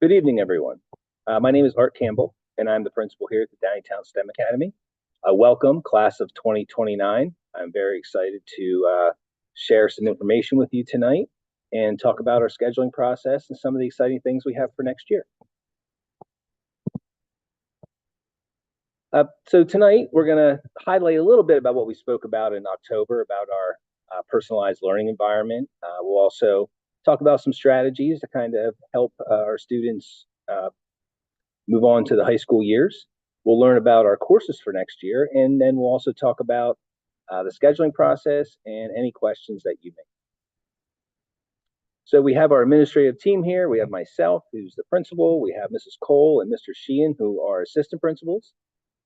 Good evening, everyone. My name is Art Campbell, and I'm the principal here at the Downingtown STEM Academy. Welcome, class of 2029. I'm very excited to share some information with you tonight and talk about our scheduling process and some of the exciting things we have for next year. So tonight, we're going to highlight a little bit about what we spoke about in October about our personalized learning environment. We'll also talk about some strategies to kind of help our students move on to the high school years. We'll learn about our courses for next year, and then we'll also talk about the scheduling process and any questions that you may. So we have our administrative team here. We have myself, who's the principal. We have Mrs. Cole and Mr. Sheehan, who are assistant principals.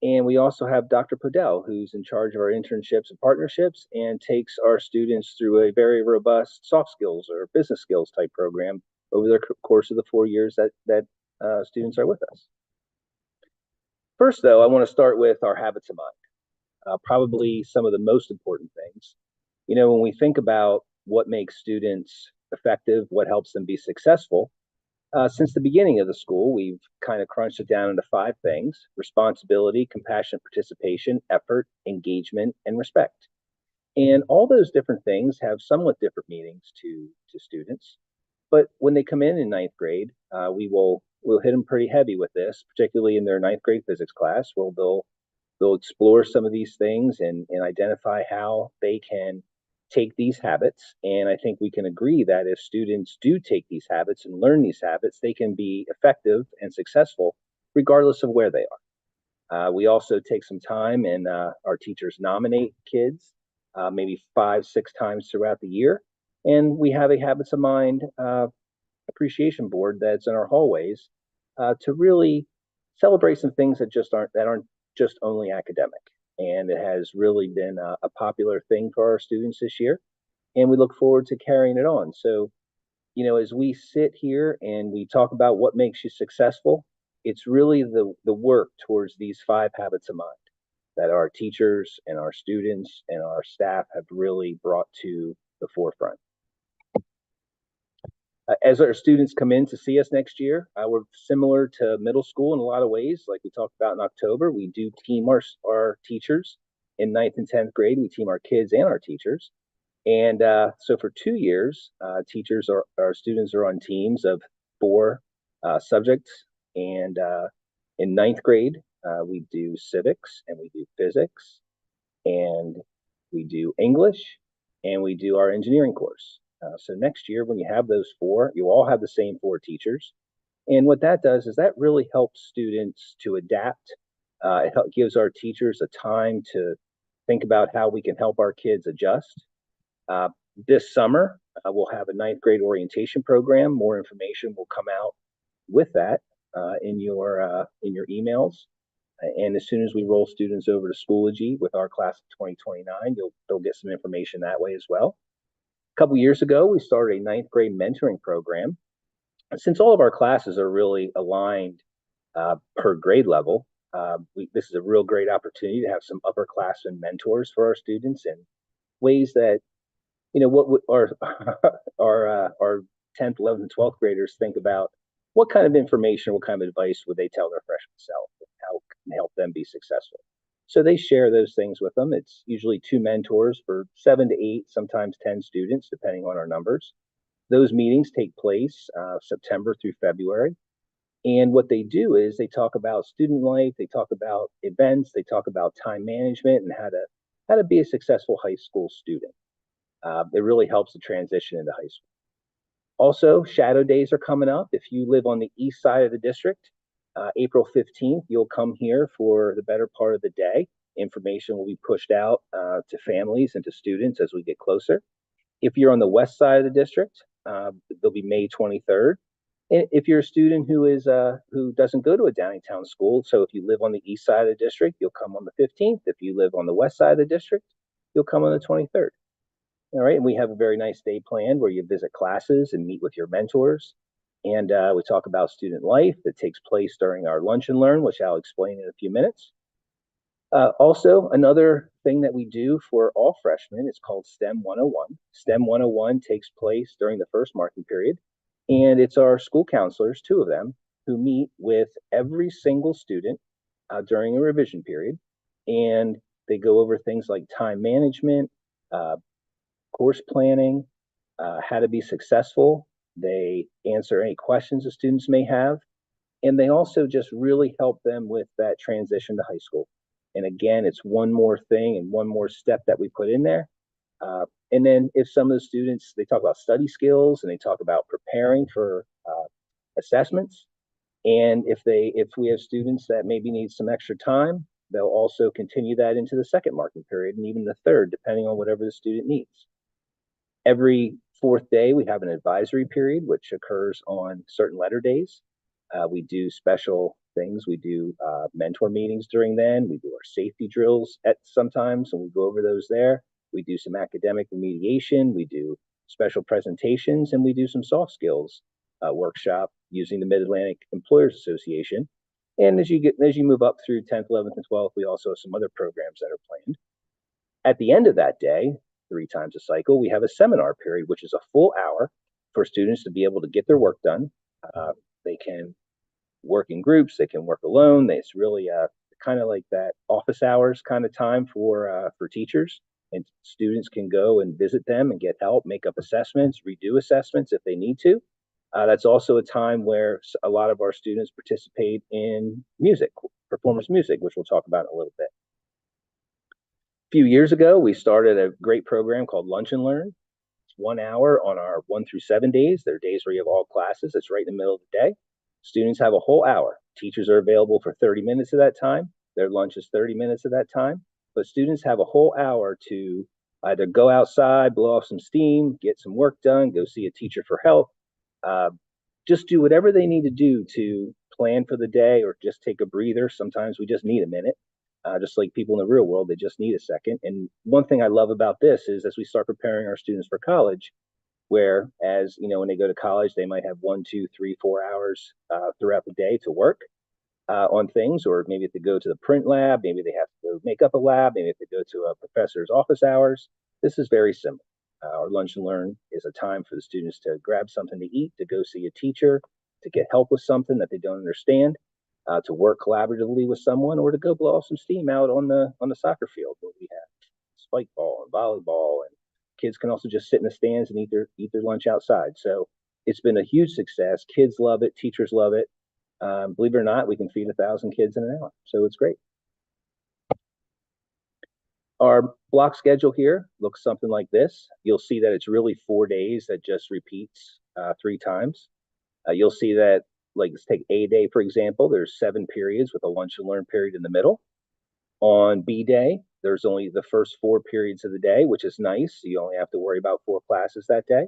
And we also have Dr. Podell, who's in charge of our internships and partnerships and takes our students through a very robust soft skills or business skills type program over the course of the 4 years that students are with us. First, though, I want to start with our habits of mind, probably some of the most important things. You know, when we think about what makes students effective, what helps them be successful, since the beginning of the school, we've kind of crunched it down into 5 things: responsibility, compassionate participation, effort, engagement, and respect. And all those different things have somewhat different meanings to students. But when they come in ninth grade, we'll hit them pretty heavy with this, particularly in their ninth grade physics class, where they'll explore some of these things and identify how they can take these habits. And I think we can agree that if students do take these habits and learn these habits, they can be effective and successful regardless of where they are. We also take some time and our teachers nominate kids maybe 5-6 times throughout the year. And we have a habits of mind appreciation board that's in our hallways to really celebrate some things that aren't just only academic. And it has really been a popular thing for our students this year, and we look forward to carrying it on. So, you know, as we sit here and we talk about what makes you successful, it's really the work towards these 5 habits of mind that our teachers and our students and our staff have really brought to the forefront. As our students come in to see us next year, we're similar to middle school in a lot of ways. Like we talked about in October, we do team our teachers. In 9th and 10th grade, we team our kids and our teachers. And so for 2 years, our students are on teams of 4 subjects. And in 9th grade, we do civics and we do physics and we do English and we do our engineering course. So next year, when you have those 4, you all have the same 4 teachers. And what that does is that really helps students to adapt. It gives our teachers a time to think about how we can help our kids adjust. This summer, we'll have a 9th grade orientation program. More information will come out with that in your emails. And as soon as we roll students over to Schoology with our class of 2029, they'll get some information that way as well. A couple years ago, we started a 9th grade mentoring program. Since all of our classes are really aligned per grade level, this is a real great opportunity to have some upperclassmen mentors for our students in ways that, you know, what our 10th, 11th, and 12th graders think about what kind of information, what kind of advice would they tell their freshman self, and how can help them be successful. So they share those things with them. It's usually 2 mentors for 7 to 8, sometimes 10 students, depending on our numbers. Those meetings take place September through February. And what they do is they talk about student life, they talk about events, they talk about time management and how to be a successful high school student. It really helps the transition into high school. Also, shadow days are coming up. If you live on the east side of the district, April 15th, you'll come here for the better part of the day. Information will be pushed out to families and to students as we get closer. If you're on the west side of the district, there'll be May 23rd. And if you're a student who doesn't go to a Downingtown school, so if you live on the east side of the district, you'll come on the 15th. If you live on the west side of the district, you'll come on the 23rd. All right, and we have a very nice day planned where you visit classes and meet with your mentors. And we talk about student life that takes place during our lunch and learn, which I'll explain in a few minutes. Also, another thing that we do for all freshmen is called STEM 101. STEM 101 takes place during the first marking period, and it's our school counselors, 2 of them, who meet with every single student during a revision period, and they go over things like time management, uh, course planning, how to be successful. They answer any questions the students may have, and they also just really help them with that transition to high school. And again, it's one more thing and one more step that we put in there. And then if some of the students, they talk about study skills and they talk about preparing for assessments. And if we have students that maybe need some extra time, they'll also continue that into the second marking period and even the third, depending on whatever the student needs. Every fourth day, we have an advisory period, which occurs on certain letter days. We do special things. We do mentor meetings during then. We do our safety drills at sometimes, and we go over those there. We do some academic remediation. We do special presentations, and we do some soft skills workshop using the Mid-Atlantic Employers Association. And as you move up through 10th, 11th, and 12th, we also have some other programs that are planned. At the end of that day, 3 times a cycle, we have a seminar period, which is a full hour for students to be able to get their work done. They can work in groups, they can work alone. It's really kind of like that office hours kind of time for teachers, and students can go and visit them and get help, make up assessments, redo assessments if they need to. That's also a time where a lot of our students participate in music, performance music, which we'll talk about in a little bit. A few years ago, we started a great program called Lunch and Learn. It's 1 hour on our 1 through 7 days. They're days where you have all classes. It's right in the middle of the day. Students have a whole hour. Teachers are available for 30 minutes of that time. Their lunch is 30 minutes of that time. But students have a whole hour to either go outside, blow off some steam, get some work done, go see a teacher for help, just do whatever they need to do to plan for the day or just take a breather. Sometimes we just need a minute. Just like people in the real world, they just need a second. And one thing I love about this is as we start preparing our students for college, where as you know, when they go to college, they might have 1, 2, 3, 4 hours throughout the day to work on things, or maybe if they go to the print lab, maybe they have to go make up a lab, maybe if they go to a professor's office hours. This is very similar. Our Lunch and Learn is a time for the students to grab something to eat, to go see a teacher, to get help with something that they don't understand, to work collaboratively with someone, or to go blow off some steam out on the soccer field where we have spike ball and volleyball, and kids can also just sit in the stands and eat their lunch outside. So it's been a huge success. Kids love it, teachers love it. Believe it or not, we can feed 1,000 kids in an hour, so it's great. Our block schedule here looks something like this. You'll see that it's really 4 days that just repeats 3 times. You'll see that, like, let's take A day, for example. There's 7 periods with a lunch and learn period in the middle. On B day, there's only the first 4 periods of the day, which is nice. You only have to worry about 4 classes that day.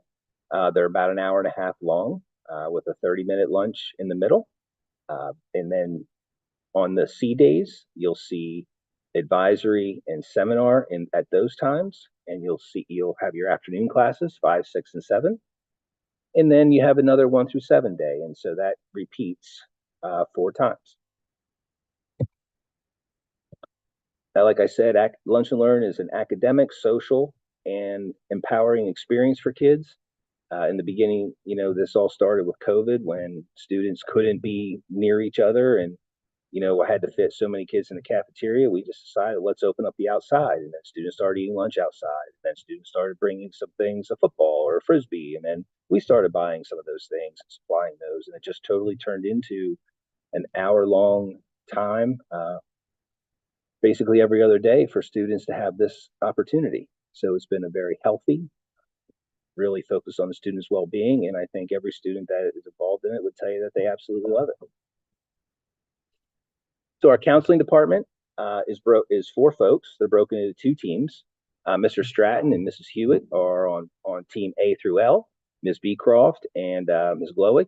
They're about an hour and a half long with a 30-minute lunch in the middle. And then on the C days, you'll see advisory and seminar at those times, and you'll have your afternoon classes 5, 6, and 7, and then you have another 1 through 7 day, and so that repeats 4 times. Now, like I said, Lunch and Learn is an academic, social, and empowering experience for kids. In the beginning, this all started with COVID when students couldn't be near each other, and I had to fit so many kids in the cafeteria. We just decided, let's open up the outside. And then students started eating lunch outside. And then students started bringing some things, a football or a Frisbee. And then we started buying some of those things and supplying those. And it just totally turned into an hour-long time, basically every other day for students to have this opportunity. So it's been a very healthy, really focused on the students' well-being. And I think every student that is involved in it would tell you that they absolutely love it. So our counseling department is 4 folks. They're broken into 2 teams. Mr. Stratton and Mrs. Hewitt are on team A through L. Ms. Beecroft and Ms. Glowick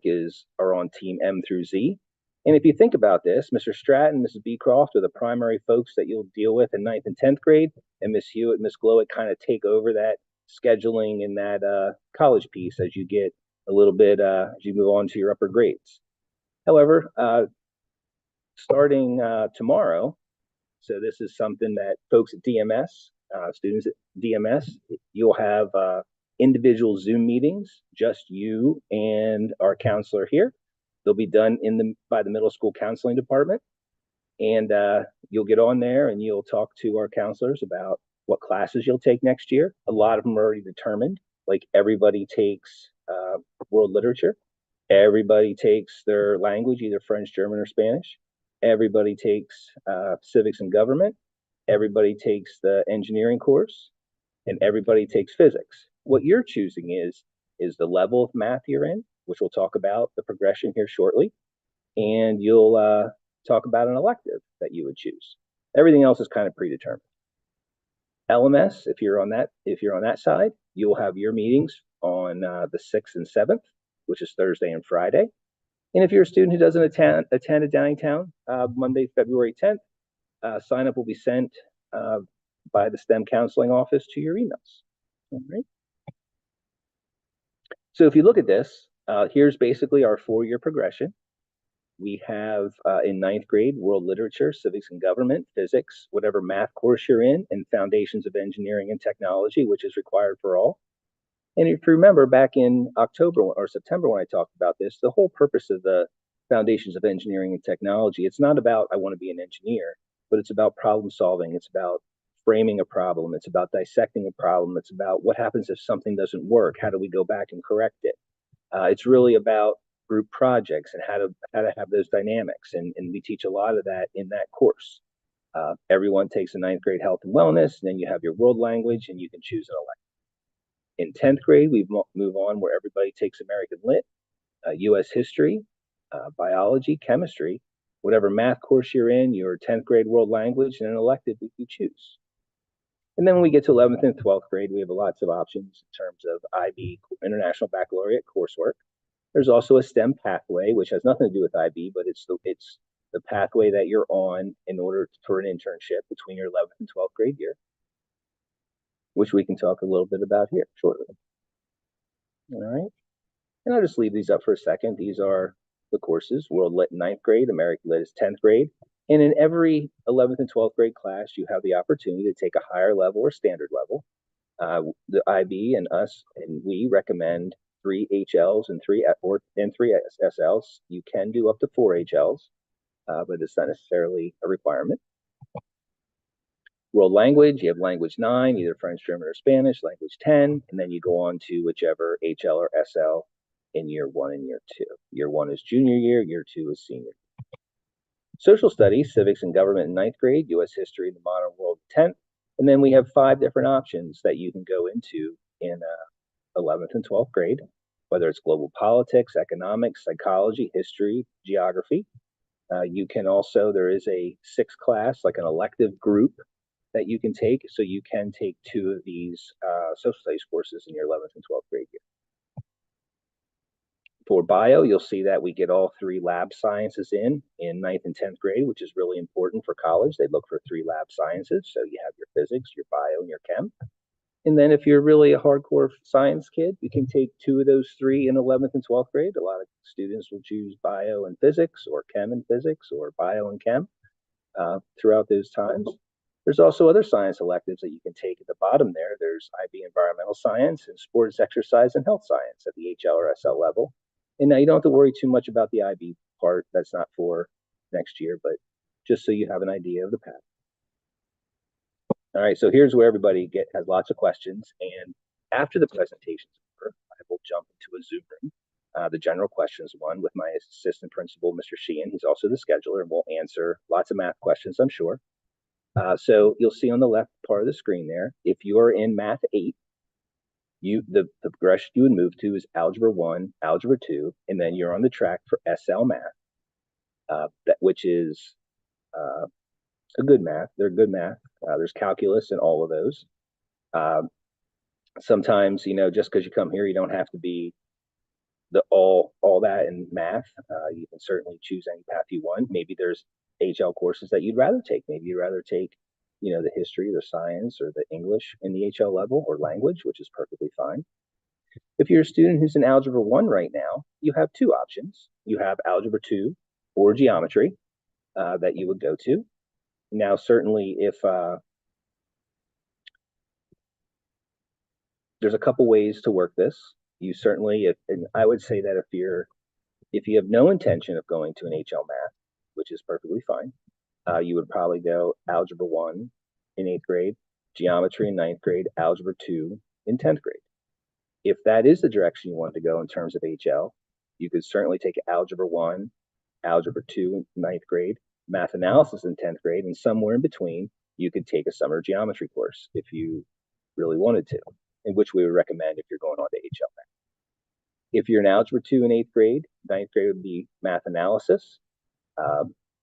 are on team M through Z. And if you think about this, Mr. Stratton and Mrs. Beecroft are the primary folks that you'll deal with in 9th and 10th grade, and Ms. Hewitt and Ms. Glowick kind of take over that scheduling and that college piece as you get a little bit as you move on to your upper grades. However, starting tomorrow, so this is something that folks at DMS, students at DMS, you'll have individual Zoom meetings, just you and our counselor here. They'll be done by the middle school counseling department. And you'll get on there and you'll talk to our counselors about what classes you'll take next year. A lot of them are already determined. Like everybody takes world literature. Everybody takes their language, either French, German, or Spanish. Everybody takes civics and government. Everybody takes the engineering course, and everybody takes physics. What you're choosing is the level of math you're in, which we'll talk about the progression here shortly, and you'll talk about an elective that you would choose. Everything else is kind of predetermined. LMS, if you're on that side, you will have your meetings on the 6th and 7th, which is Thursday and Friday. And if you're a student who doesn't attend at Downingtown, Monday, February 10th, sign up will be sent by the STEM counseling office to your emails. All right. So if you look at this, here's basically our 4-year progression. We have in 9th grade, world literature, civics and government, physics, whatever math course you're in, and foundations of engineering and technology, which is required for all. And if you remember back in October or September when I talked about this, the whole purpose of the foundations of engineering and technology, it's not about I want to be an engineer, but it's about problem solving. It's about framing a problem. It's about dissecting a problem. It's about what happens if something doesn't work. How do we go back and correct it? It's really about group projects and how to have those dynamics. And we teach a lot of that in that course. Everyone takes a 9th grade health and wellness, and then you have your world language, and you can choose an elective. In 10th grade, we move on where everybody takes American Lit, U.S. history, biology, chemistry, whatever math course you're in, your 10th grade world language, and an elective that you choose. And then when we get to 11th and 12th grade, we have lots of options in terms of IB, International Baccalaureate coursework. There's also a STEM pathway, which has nothing to do with IB, but it's the pathway that you're on in order for an internship between your 11th and 12th grade year, which we can talk a little bit about here shortly. All right. And I'll just leave these up for a second. These are the courses. World Lit 9th grade, American Lit is 10th grade. And in every 11th and 12th grade class, you have the opportunity to take a higher level or standard level. The IB and us and we recommend 3 HLs and 3 SLs. You can do up to 4 HLs, but it's not necessarily a requirement. World language, you have language 9, either French, German, or Spanish, language 10, and then you go on to whichever HL or SL in year 1 and year 2. Year 1 is junior year 2 is senior. Social studies, civics and government in 9th grade, U.S. history and the modern world 10th, and then we have 5 different options that you can go into in 11th and 12th grade, whether it's global politics, economics, psychology, history, geography. You can also, there is a 6th class, like an elective group that you can take. So you can take 2 of these social studies courses in your 11th and 12th grade year. For bio, you'll see that we get all 3 lab sciences in 9th and 10th grade, which is really important for college. They look for 3 lab sciences. So you have your physics, your bio, and your chem. And then if you're really a hardcore science kid, you can take 2 of those 3 in 11th and 12th grade. A lot of students will choose bio and physics, or chem and physics, or bio and chem throughout those times. There's also other science electives that you can take at the bottom there. There's IB environmental science and sports, exercise, and health science at the HL or SL level. And now you don't have to worry too much about the IB part. That's not for next year, but just so you have an idea of the path. All right, so here's where everybody has lots of questions. And after the presentation's over, I will jump into a Zoom room, the general questions one with my assistant principal, Mr. Sheehan. He's also the scheduler, and we'll answer lots of math questions, I'm sure. So you'll see on the left part of the screen there, if you are in Math 8, the progression you would move to is Algebra 1, Algebra 2, and then you're on the track for SL Math, which is a good math. They're good math. There's calculus in all of those. Sometimes, just because you come here, you don't have to be all that in math. You can certainly choose any path you want. Maybe there's HL courses that you'd rather take. Maybe you'd rather take, the history, the science, or the English in the HL level, or language, which is perfectly fine. If you're a student who's in Algebra 1 right now, you have 2 options. You have Algebra 2 or geometry that you would go to. Now, certainly, if there's a couple ways to work this. You certainly, and I would say that if you're If you have no intention of going to an HL Math, which is perfectly fine, you would probably go Algebra 1 in 8th grade, Geometry in 9th grade, Algebra 2 in 10th grade. If that is the direction you want to go in terms of HL, you could certainly take Algebra 1, Algebra 2 in 9th grade, Math Analysis in 10th grade, and somewhere in between, you could take a summer geometry course if you really wanted to, in which we would recommend if you're going on to HL Math. If you're in Algebra 2 in 8th grade, 9th grade would be Math Analysis,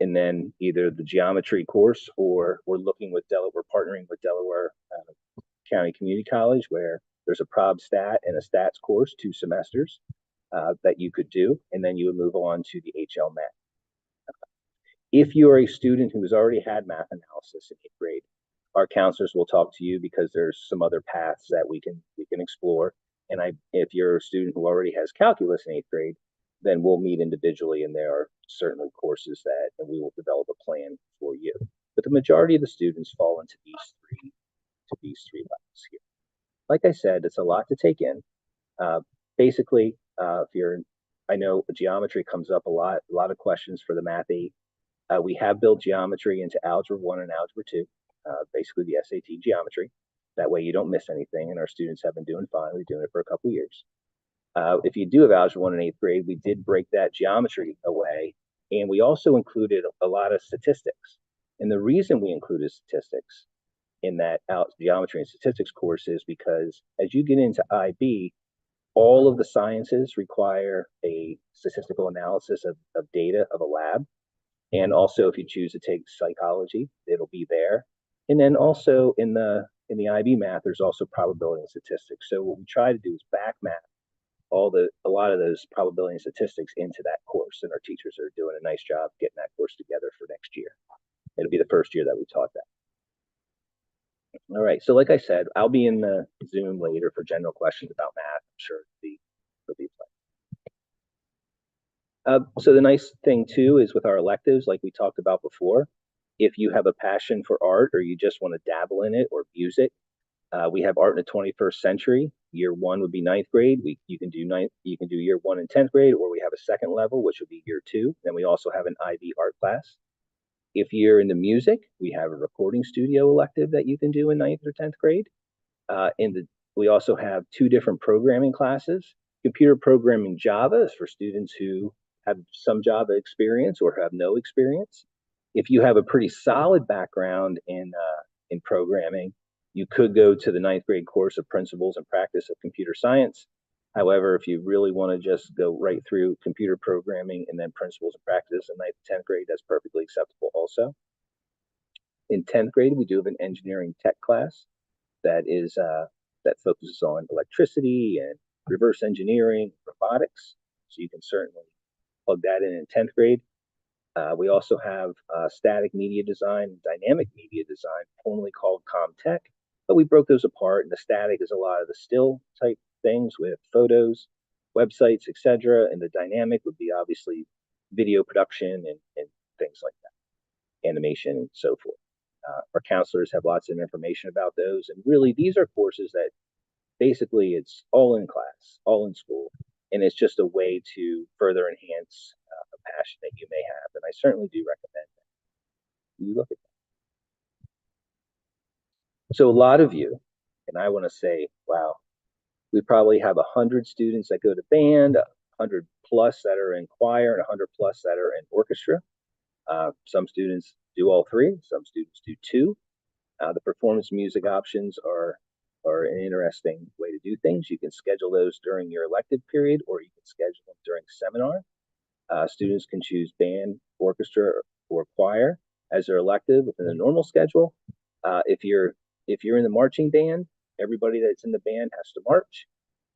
and then either the geometry course, or we're partnering with Delaware County Community College, where there's a prob stat and a stats course, 2 semesters that you could do, and then you would move on to the HL Math. If you are a student who has already had math analysis in 8th grade, our counselors will talk to you because there's some other paths that we can explore. And if you're a student who already has calculus in 8th grade, then we'll meet individually, and there are certainly courses and we will develop a plan for you. But the majority of the students fall into these three levels here. Like I said, it's a lot to take in. Basically, I know geometry comes up a lot of questions for the Math 8. We have built geometry into Algebra 1 and Algebra 2, basically the SAT geometry. That way you don't miss anything, and our students have been doing fine. We've been doing it for a couple years. If you do have Algebra 1 in 8th grade, we did break that geometry away, and we also included a lot of statistics. And the reason we included statistics in that geometry and statistics course is because as you get into IB, all of the sciences require a statistical analysis of data of a lab. And also, if you choose to take psychology, it'll be there. And then also in the IB math, there's also probability and statistics. So what we try to do is back map a lot of those probability and statistics into that course, and our teachers are doing a nice job getting that course together for next year. It'll be the first year that we taught that. All right, so like I said, I'll be in the Zoom later for general questions about math. I'm sure it'll be fun. So the nice thing too is with our electives, like we talked about before, if you have a passion for art or you just want to dabble in it or music, we have art in the 21st century. Year 1 would be 9th grade. You can do year 1 in 10th grade, or we have a second level, which would be year 2. Then we also have an IB art class. If you're into music, we have a recording studio elective that you can do in 9th or 10th grade. We also have 2 different programming classes. Computer programming Java is for students who have some Java experience or have no experience. If you have a pretty solid background in programming, you could go to the 9th grade course of Principles and Practice of Computer Science. However, if you really want to just go right through computer programming and then Principles and Practice in 9th and 10th grade, that's perfectly acceptable also. In 10th grade, we do have an engineering tech class that focuses on electricity and reverse engineering, robotics. So you can certainly plug that in 10th grade. We also have static media design, dynamic media design, formerly called ComTech, but we broke those apart, and the static is a lot of the still type things with photos, websites, etc., and the dynamic would be obviously video production and things like that, animation and so forth. Our counselors have lots of information about those, and really these are courses that basically it's all in class, all in school, and it's just a way to further enhance a passion that you may have, and I certainly do recommend that you look at that. So a lot of you, and I want to say, wow, we probably have 100 students that go to band, 100 plus that are in choir, and 100 plus that are in orchestra. Some students do all 3, some students do 2. The performance music options are an interesting way to do things. You can schedule those during your elective period, or you can schedule them during seminar. Students can choose band, orchestra, or choir as their elective within the normal schedule. If you're in the marching band, everybody that's in the band has to march.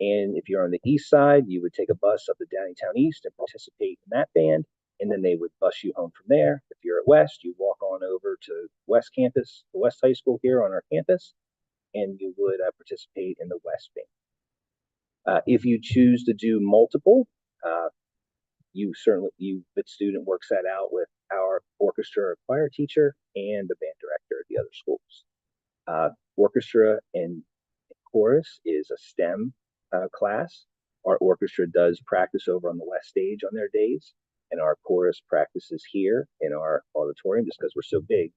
And if you're on the east side, you would take a bus up to Downingtown East and participate in that band, and then they would bus you home from there. If you're at West, you walk on over to West Campus, the West High School here on our campus, and you would participate in the West band. If you choose to do multiple, the student works that out with our orchestra or choir teacher and the band director at the other schools. Orchestra and chorus is a STEM class. Our orchestra does practice over on the west stage on their days, and our chorus practices here in our auditorium just because we're so big.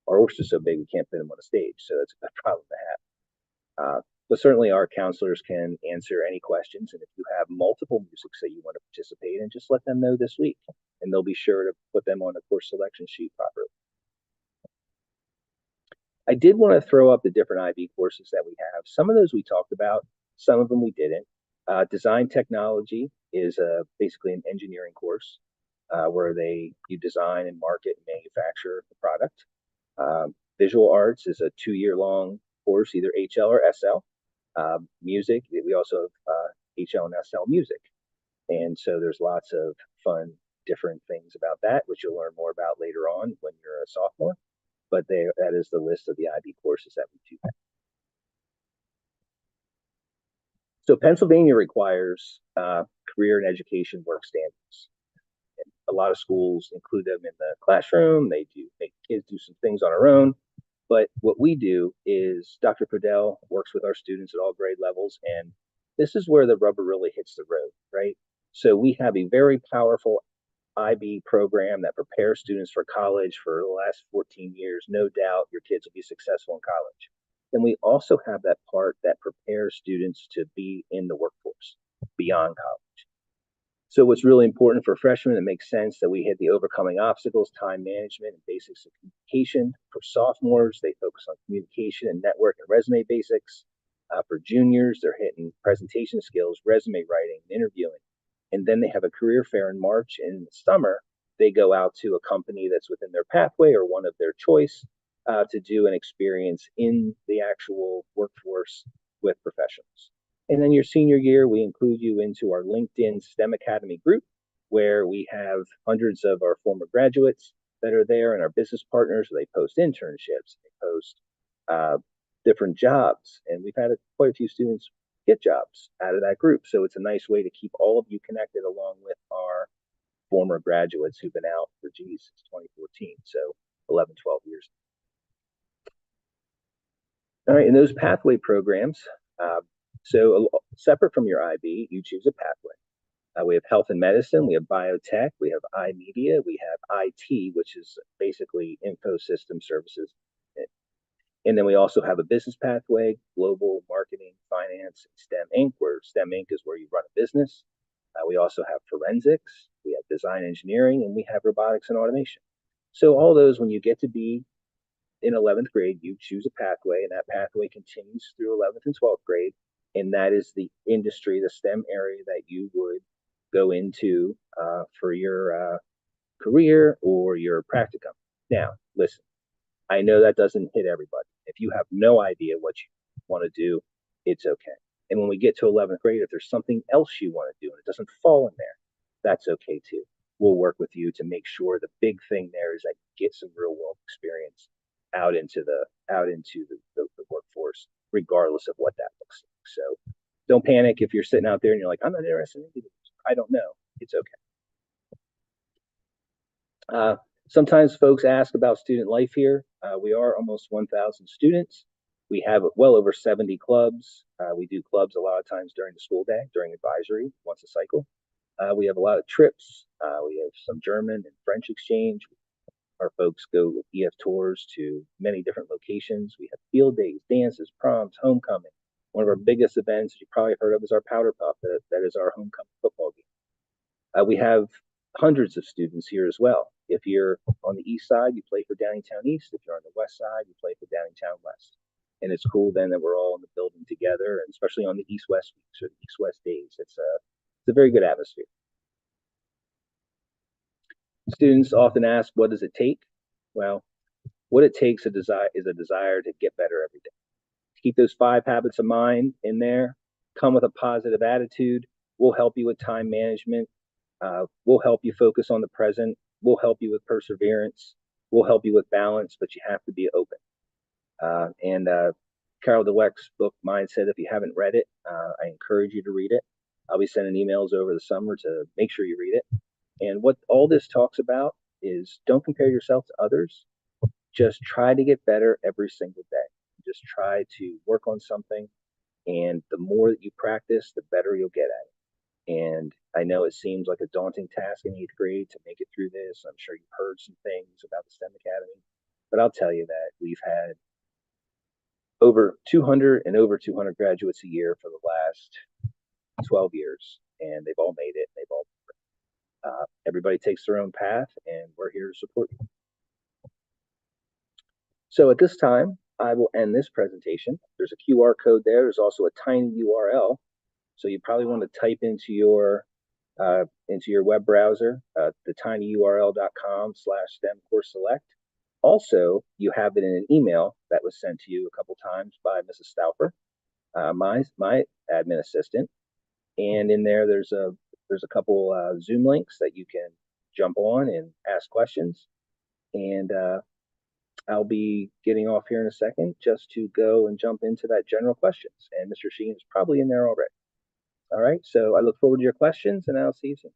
Our orchestra's so big we can't fit them on a stage, so that's a problem to have. But certainly our counselors can answer any questions, and if you have multiple musics that you want to participate in, just let them know this week, and they'll be sure to put them on the course selection sheet properly. I did want to throw up the different IB courses that we have. Some of those we talked about, some of them we didn't. Design technology is basically an engineering course where you design and market and manufacture the product. Visual arts is a 2-year long course, either HL or SL. Music, we also have HL and SL music. And so there's lots of fun, different things about that, which you'll learn more about later on when you're a sophomore. But that is the list of the IB courses that we do have. So Pennsylvania requires career and education work standards. And a lot of schools include them in the classroom. They make kids do some things on our own. But what we do is Dr. Podell works with our students at all grade levels, and this is where the rubber really hits the road, right? So we have a very powerful IB program that prepares students for college for the last 14 years. No doubt your kids will be successful in college. Then we also have that part that prepares students to be in the workforce beyond college. So what's really important for freshmen, it makes sense that we hit the overcoming obstacles, time management, and basics of communication. For sophomores, they focus on communication and network and resume basics. For juniors, they're hitting presentation skills, resume writing, and interviewing. And then they have a career fair in March, and in the summer, they go out to a company that's within their pathway or one of their choice to do an experience in the actual workforce with professionals. And then your senior year, we include you into our LinkedIn STEM Academy group, where we have hundreds of our former graduates that are there and our business partners. They post internships, they post different jobs, and we've had quite a few students get jobs out of that group. So it's a nice way to keep all of you connected along with our former graduates who've been out for, since 2014. So 11, 12 years. All right, and those pathway programs, so separate from your IB, you choose a pathway. We have health and medicine, we have biotech, we have iMedia, we have IT, which is basically info system services. And then we also have a business pathway, global marketing, finance, STEM Inc., where STEM Inc. is where you run a business. We also have forensics, we have design engineering, and we have robotics and automation. So all those, when you get to be in 11th grade, you choose a pathway, and that pathway continues through 11th and 12th grade. And that is the industry, the STEM area that you would go into for your career or your practicum. Now, listen, I know that doesn't hit everybody. If you have no idea what you want to do, it's okay. And when we get to 11th grade, if there's something else you want to do and it doesn't fall in there, that's okay too. We'll work with you to make sure the big thing there is that you get some real world experience out into the workforce, regardless of what that looks like. So don't panic if you're sitting out there and you're like, I'm not interested in it. I don't know. It's okay. Sometimes folks ask about student life here. We are almost 1,000 students. We have well over 70 clubs. We do clubs a lot of times during the school day, during advisory, once a cycle. We have a lot of trips. We have some German and French exchange. Our folks go with EF tours to many different locations. We have field days, dances, proms, homecoming. One of our biggest events you probably heard of is our Powder Puff. That is our homecoming football game. We have hundreds of students here as well. If you're on the east side, you play for Downingtown East. If you're on the west side, you play for Downingtown West. And it's cool then that we're all in the building together, and especially on the East-West weeks or the East-West days. It's a very good atmosphere. Students often ask, what does it take? Well, what it takes is a desire to get better every day. Keep those 5 habits of mind in there. Come with a positive attitude. We'll help you with time management. We'll help you focus on the present. We'll help you with perseverance. We'll help you with balance, but you have to be open. And Carol Dweck's book, Mindset, if you haven't read it, I encourage you to read it. I'll be sending emails over the summer to make sure you read it. And what all this talks about is don't compare yourself to others. Just try to get better every single day. Just try to work on something. And the more that you practice, the better you'll get at it. And I know it seems like a daunting task in 8th grade to make it through this. I'm sure you've heard some things about the STEM Academy, but I'll tell you that we've had over 200 and over 200 graduates a year for the last 12 years, and they've all made it. They've all everybody takes their own path, and we're here to support you. So at this time, I will end this presentation. There's a QR code there. There's also a tiny URL. So you probably want to type into your web browser, tinyurl.com/STEM course select. Also, you have it in an email that was sent to you a couple times by Mrs. Stauffer, my admin assistant. And in there, there's a couple Zoom links that you can jump on and ask questions. And I'll be getting off here in a second just to go and jump into that general questions. And Mr. Sheen is probably in there already. All right, so I look forward to your questions, and I'll see you soon.